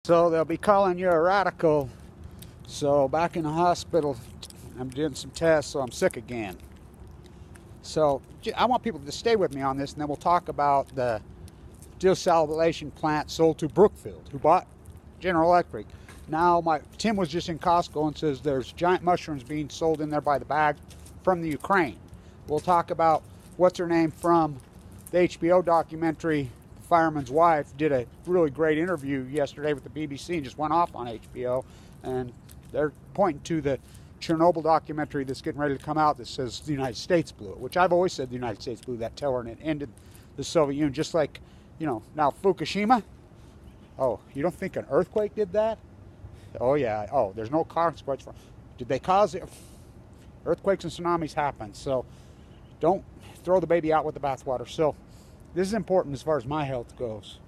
So they'll be calling you a radical. So back in the hospital, I'm doing some tests, so I'm sick again. So I want people to stay with me on this, and then we'll talk about the desalination plant sold to Brookfield, who bought General Electric. Now, Tim was just in Costco and says there's giant mushrooms being sold in there by the bag from the Ukraine. We'll talk about what's her name from the HBO documentary. The fireman's wife did a really great interview yesterday with the BBC and just went off on HBO. And they're pointing to the Chernobyl documentary that's getting ready to come out that says the United States blew it, which I've always said the United States blew that tower and it ended the Soviet Union, just like, now Fukushima. Oh, you don't think an earthquake did that? Oh, yeah. Oh, there's no consequence for it. Did they cause it? Earthquakes and tsunamis happen, so don't throw the baby out with the bathwater. So this is important as far as my health goes.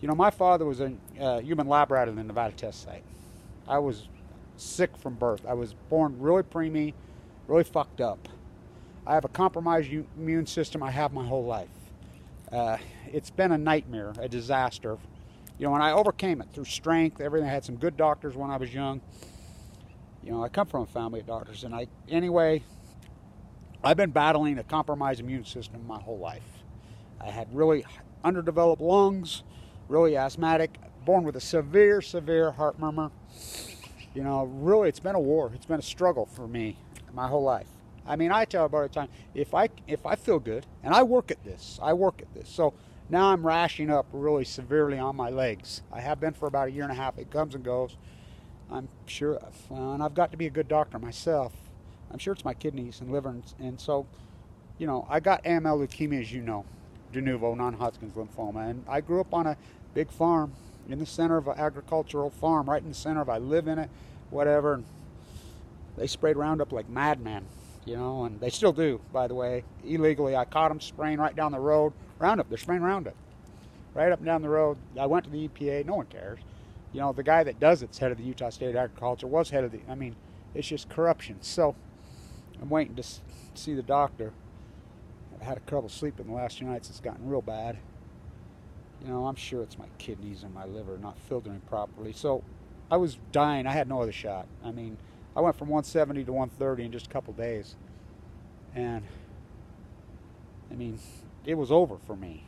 My father was a human lab rat in the Nevada test site. I was sick from birth. I was born really preemie, really fucked up. I have a compromised immune system I have my whole life. It's been a nightmare, a disaster. And I overcame it through strength, everything. I had some good doctors when I was young. I come from a family of doctors. And I've been battling a compromised immune system my whole life. I had really underdeveloped lungs, really asthmatic, born with a severe, severe heart murmur. Really, it's been a war. It's been a struggle for me my whole life. I tell everybody all the time, if I feel good, and I work at this. So now I'm rashing up really severely on my legs. I have been for about a year and a half. It comes and goes. I'm sure, and I've got to be a good doctor myself. I'm sure it's my kidneys and liver, and so, I got AML leukemia, as you know, de novo, non-Hodgkin's lymphoma, and I grew up on a big farm in the center of an agricultural farm, right in the center of. I live in it, whatever. And they sprayed Roundup like madmen, and they still do, by the way, illegally. I caught them spraying right down the road. Roundup, they're spraying Roundup right up and down the road. I went to the EPA, no one cares. The guy that does it's head of the Utah State Agriculture, was head of the, it's just corruption. So I'm waiting to see the doctor. I had trouble sleeping the last 2 nights. It's gotten real bad. I'm sure it's my kidneys and my liver not filtering properly. So I was dying. I had no other shot. I went from 170 to 130 in just a couple days. And, it was over for me.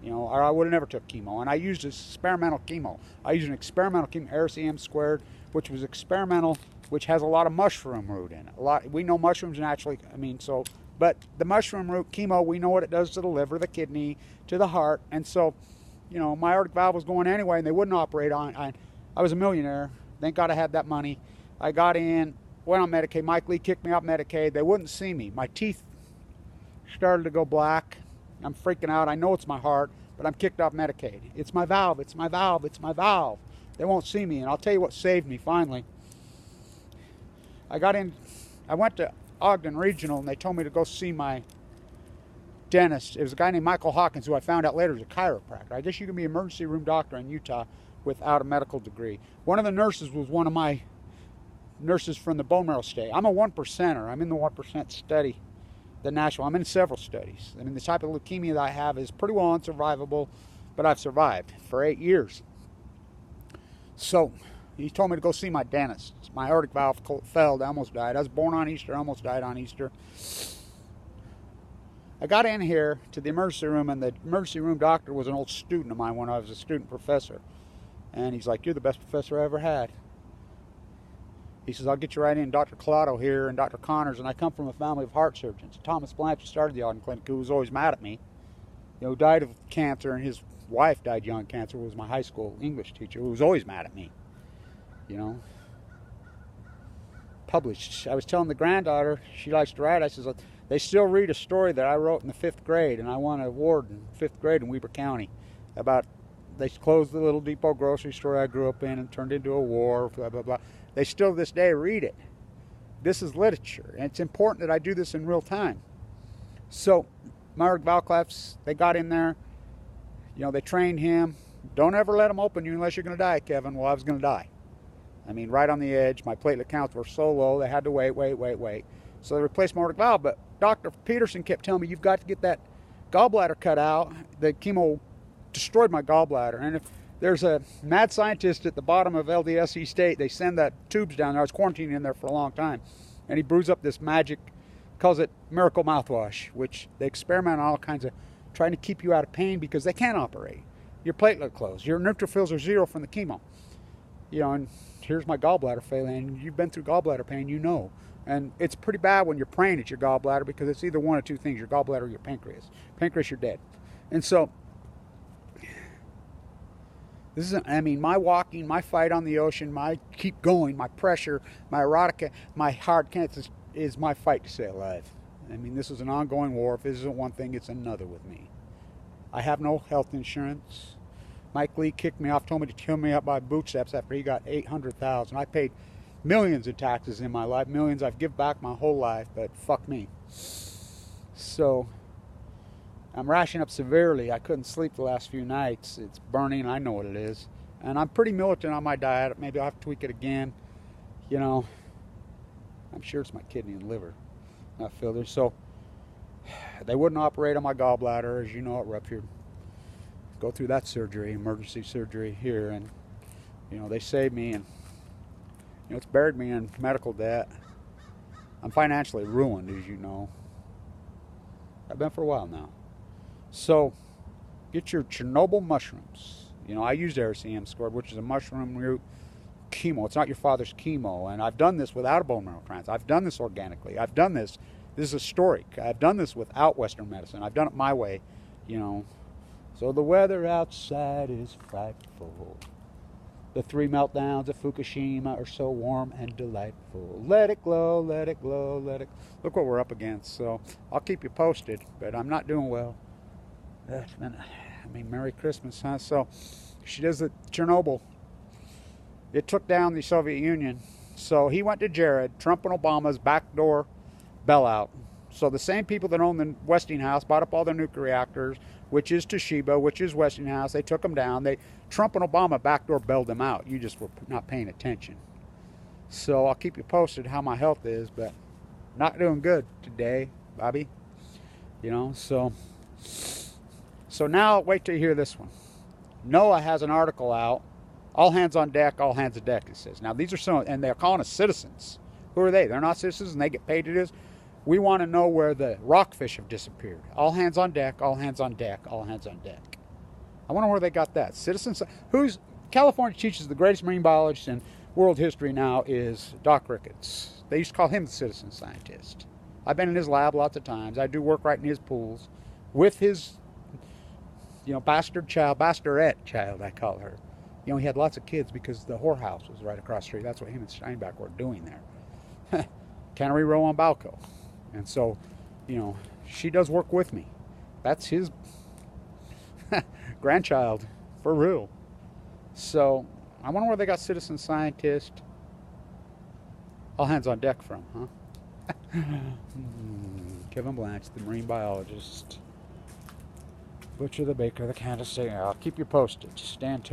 Or I would have never took chemo. And I used experimental chemo. I used an experimental chemo, RCM squared, which was experimental, which has a lot of mushroom root in it. We know mushrooms naturally, but the mushroom root chemo, we know what it does to the liver, the kidney, to the heart. And so, my aortic valve was going anyway, and they wouldn't operate on. I was a millionaire. Thank God I had that money. I got in, went on Medicaid. Mike Lee kicked me off Medicaid. They wouldn't see me. My teeth started to go black. I'm freaking out. I know it's my heart, but I'm kicked off Medicaid. It's my valve. It's my valve. It's my valve. They won't see me, and I'll tell you what saved me finally. I went to Ogden Regional, and they told me to go see my dentist. It was a guy named Michael Hawkins, who I found out later was a chiropractor. I guess you can be an emergency room doctor in Utah without a medical degree. One of the nurses was one of my nurses from the bone marrow state. I'm a 1%er. I'm in the 1% study, the national. I'm in several studies. The type of leukemia that I have is pretty well unsurvivable, but I've survived for 8 years. So he told me to go see my dentist. My aortic valve failed. I almost died. I was born on Easter. I almost died on Easter. I got in here to the emergency room, and the emergency room doctor was an old student of mine when I was a student professor. And he's like, "You're the best professor I ever had." He says, "I'll get you right in. Dr. Collado here and Dr. Connors." And I come from a family of heart surgeons. Thomas Blanchard started the Ogden Clinic, who was always mad at me. Died of cancer, and his wife died young of cancer, who was my high school English teacher, who was always mad at me. Published. I was telling the granddaughter, she likes to write, I says, they still read a story that I wrote in the 5th grade, and I won an award in 5th grade in Weber County about they closed the little depot grocery store I grew up in and turned into a war, blah, blah, blah. They still to this day read it. This is literature, and it's important that I do this in real time. So, my aortic valve collapse, they got in there, they trained him. Don't ever let them open you unless you're going to die, Kevin. Well, I was going to die. Right on the edge. My platelet counts were so low, they had to wait. So they replaced my aortic valve, but Dr. Peterson kept telling me, you've got to get that gallbladder cut out. The chemo destroyed my gallbladder, and if There's a mad scientist at the bottom of LDSE State. They send that tubes down there. I was quarantining in there for a long time. And he brews up this magic, calls it miracle mouthwash, which they experiment on all kinds of, trying to keep you out of pain because they can't operate. Your platelet closed. Your neutrophils are 0 from the chemo. You know, and here's my gallbladder failing. And you've been through gallbladder pain, you know. And it's pretty bad when you're praying at your gallbladder because it's either one of two things, your gallbladder or your pancreas. Pancreas, you're dead. And so, this is, I mean, my walking, my fight on the ocean, my keep going, my pressure, my erotica, my hard cancer is my fight to stay alive. I mean, this is an ongoing war. If this isn't one thing, it's another with me. I have no health insurance. Mike Lee kicked me off, told me to kill me up by bootstraps after he got $800,000. I paid millions in taxes in my life, millions I've given back my whole life, but fuck me. So, I'm rationing up severely. I couldn't sleep the last few nights. It's burning. I know what it is. And I'm pretty militant on my diet. Maybe I'll have to tweak it again. You know, I'm sure it's my kidney and liver, not filtered. So they wouldn't operate on my gallbladder. As you know, it ruptured. Go through that surgery, emergency surgery here. And, you know, they saved me. And, you know, it's buried me in medical debt. I'm financially ruined, as you know. I've been for a while now. So, get your Chernobyl mushrooms. You know, I used Aracm scored, which is a mushroom root chemo. It's not your father's chemo. And I've done this without a bone marrow transplant. I've done this organically. I've done this. This is historic. I've done this without Western medicine. I've done it my way, you know. So the weather outside is frightful. The 3 meltdowns of Fukushima are so warm and delightful. Let it glow, let it glow, let it... Look what we're up against. So I'll keep you posted, but I'm not doing well. I mean, Merry Christmas, huh? So, she does the Chernobyl. It took down the Soviet Union. So, he went to Jared, Trump and Obama's backdoor bailout. So, the same people that own the Westinghouse bought up all their nuclear reactors, which is Toshiba, which is Westinghouse. They took them down. Trump and Obama backdoor bailed them out. You just were not paying attention. So, I'll keep you posted how my health is, but not doing good today, Bobby. You know, So now, wait till you hear this one. NOAA has an article out. All hands on deck, all hands on deck, it says. Now, these are some, and they're calling us citizens. Who are they? They're not citizens, and they get paid to this. We want to know where the rockfish have disappeared. All hands on deck, all hands on deck, all hands on deck. I wonder where they got that. Citizens, California teaches the greatest marine biologist in world history now is Doc Ricketts. They used to call him the citizen scientist. I've been in his lab lots of times. I do work right in his pools with his... You know, bastardette child, I call her. You know, he had lots of kids because the whorehouse was right across the street. That's what him and Steinbach were doing there. Cannery Row on Balco. And so, you know, she does work with me. That's his grandchild, for real. So, I wonder where they got citizen scientist, all hands on deck from, huh? Kevin Blanch, the marine biologist. Butcher the baker, the candlestick. I'll keep you posted. Just stand tuned.